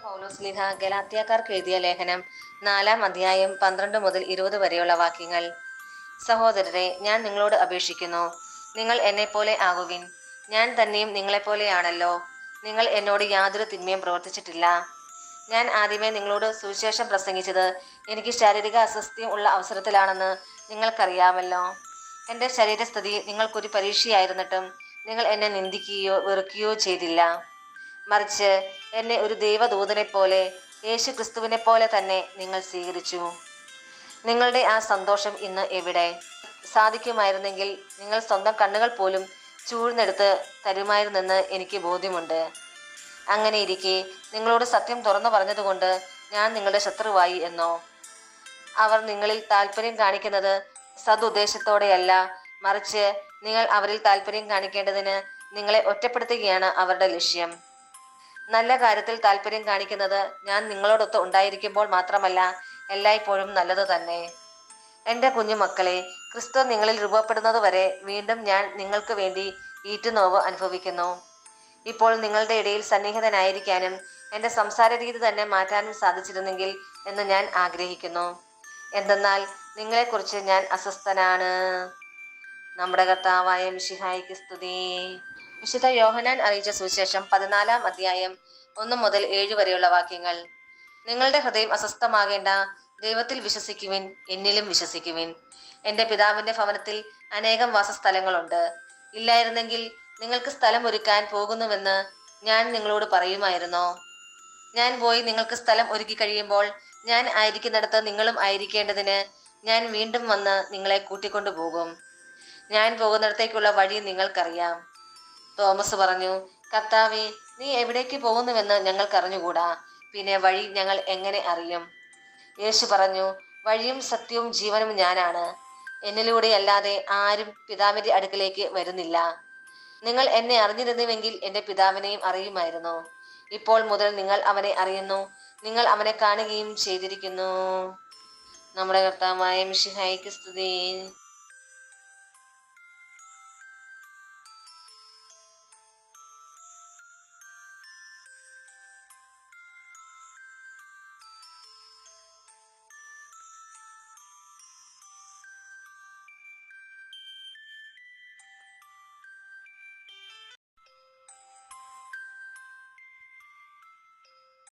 പൗലോസ്ലീഹ ഗലാത്യക്കാർക്ക് എഴുതിയ ലേഖനം 4-ാം അധ്യായം 12 മുതൽ 20 വരെയുള്ള വാക്യങ്ങൾ. സഹോദരരെ, ഞാൻ നിങ്ങളോട് അപേക്ഷിക്കുന്നു, നിങ്ങൾ എന്നെപ്പോലെ ആകുവിൻ. ഞാൻ തന്നെയും നിങ്ങളെപ്പോലെയാണല്ലോ. നിങ്ങൾ എന്നോട് യാതൊരു തിന്മയും പ്രവർത്തിച്ചിട്ടില്ല. ഞാൻ ആദ്യമേ നിങ്ങളോട് സുവിശേഷം പ്രസംഗിച്ചത് എനിക്ക് ശാരീരിക അസ്വസ്ഥ്യം ഉള്ള അവസരത്തിലാണെന്ന് നിങ്ങൾക്കറിയാമല്ലോ. എൻ്റെ ശരീരസ്ഥിതി നിങ്ങൾക്കൊരു പരീക്ഷയായിരുന്നിട്ടും നിങ്ങൾ എന്നെ നിന്ദിക്കുകയോ വെറുക്കുകയോ ചെയ്തില്ല. മറിച്ച് എന്നെ ഒരു ദൈവദൂതനെ പോലെ, യേശു ക്രിസ്തുവിനെ പോലെ തന്നെ നിങ്ങൾ സ്വീകരിച്ചു. നിങ്ങളുടെ ആ സന്തോഷം ഇന്ന് എവിടെ? സാധിക്കുമായിരുന്നെങ്കിൽ നിങ്ങൾ സ്വന്തം കണ്ണുകൾ പോലും ചൂഴ്ന്നെടുത്ത് തരുമായിരുന്നെന്ന് എനിക്ക് ബോധ്യമുണ്ട്. അങ്ങനെയിരിക്കെ നിങ്ങളോട് സത്യം തുറന്നു പറഞ്ഞതുകൊണ്ട് ഞാൻ നിങ്ങളുടെ ശത്രുവായി എന്നോ? അവർ നിങ്ങളിൽ താല്പര്യം കാണിക്കുന്നത് സദുദ്ദേശത്തോടെയല്ല, മറിച്ച് നിങ്ങൾ അവരിൽ താല്പര്യം കാണിക്കേണ്ടതിന് നിങ്ങളെ ഒറ്റപ്പെടുത്തുകയാണ് അവരുടെ ലക്ഷ്യം. നല്ല കാര്യത്തിൽ താല്പര്യം കാണിക്കുന്നത് ഞാൻ നിങ്ങളോടൊത്ത് ഉണ്ടായിരിക്കുമ്പോൾ മാത്രമല്ല, എല്ലായ്പ്പോഴും നല്ലത് തന്നെ. എൻ്റെ കുഞ്ഞുമക്കളെ, ക്രിസ്തു നിങ്ങളിൽ രൂപപ്പെടുന്നതുവരെ വീണ്ടും ഞാൻ നിങ്ങൾക്ക് വേണ്ടി ഈറ്റുനോവ് അനുഭവിക്കുന്നു. ഇപ്പോൾ നിങ്ങളുടെ ഇടയിൽ സന്നിഹിതനായിരിക്കാനും എൻ്റെ സംസാര രീതി തന്നെ മാറ്റാനും സാധിച്ചിരുന്നെങ്കിൽ എന്ന് ഞാൻ ആഗ്രഹിക്കുന്നു. എന്തെന്നാൽ നിങ്ങളെക്കുറിച്ച് ഞാൻ അസ്വസ്ഥനാണ്. നമ്മുടെ കർത്താവായ മിശിഹായിക്ക് സ്തുതി. വിശുദ്ധ യോഹന്നാൻ അറിയിച്ച സുവിശേഷം 14-ാം അധ്യായം 1 മുതൽ 7 വരെയുള്ള വാക്യങ്ങൾ. നിങ്ങളുടെ ഹൃദയം അസ്വസ്ഥമാകേണ്ട. ദൈവത്തിൽ വിശ്വസിക്കുവിൻ, എന്നിലും വിശ്വസിക്കുവിൻ. എൻ്റെ പിതാവിൻ്റെ ഭവനത്തിൽ അനേകം വാസസ്ഥലങ്ങളുണ്ട്. ഇല്ലായിരുന്നെങ്കിൽ നിങ്ങൾക്ക് സ്ഥലം ഒരുക്കാൻ പോകുന്നുവെന്ന് ഞാൻ നിങ്ങളോട് പറയുമായിരുന്നോ? ഞാൻ പോയി നിങ്ങൾക്ക് സ്ഥലം ഒരുക്കി കഴിയുമ്പോൾ ഞാൻ ആയിരിക്കുന്നിടത്ത് നിങ്ങളും ആയിരിക്കേണ്ടതിന് ഞാൻ വീണ്ടും വന്ന് നിങ്ങളെ കൂട്ടിക്കൊണ്ടുപോകും. ഞാൻ പോകുന്നിടത്തേക്കുള്ള വഴി നിങ്ങൾക്കറിയാം. തോമസ് പറഞ്ഞു, കർത്താവേ, നീ എവിടേക്ക് പോകുന്നുവെന്ന് ഞങ്ങൾക്കറിഞ്ഞുകൂടാ, പിന്നെ വഴി ഞങ്ങൾ എങ്ങനെ അറിയും? യേശു പറഞ്ഞു, വഴിയും സത്യവും ജീവനും ഞാനാണ്. എന്നിലൂടെയല്ലാതെ ആരും പിതാവിന്റെ അടുക്കലേക്ക് വരുന്നില്ല. നിങ്ങൾ എന്നെ അറിഞ്ഞിരുന്നുവെങ്കിൽ എൻ്റെ പിതാവിനെയും അറിയുമായിരുന്നു. ഇപ്പോൾ മുതൽ നിങ്ങൾ അവനെ അറിയുന്നു, നിങ്ങൾ അവനെ കാണുകയും ചെയ്തിരിക്കുന്നു. നമ്മുടെ കർത്താവായ മിശിഹായിക്ക് സ്തുതി.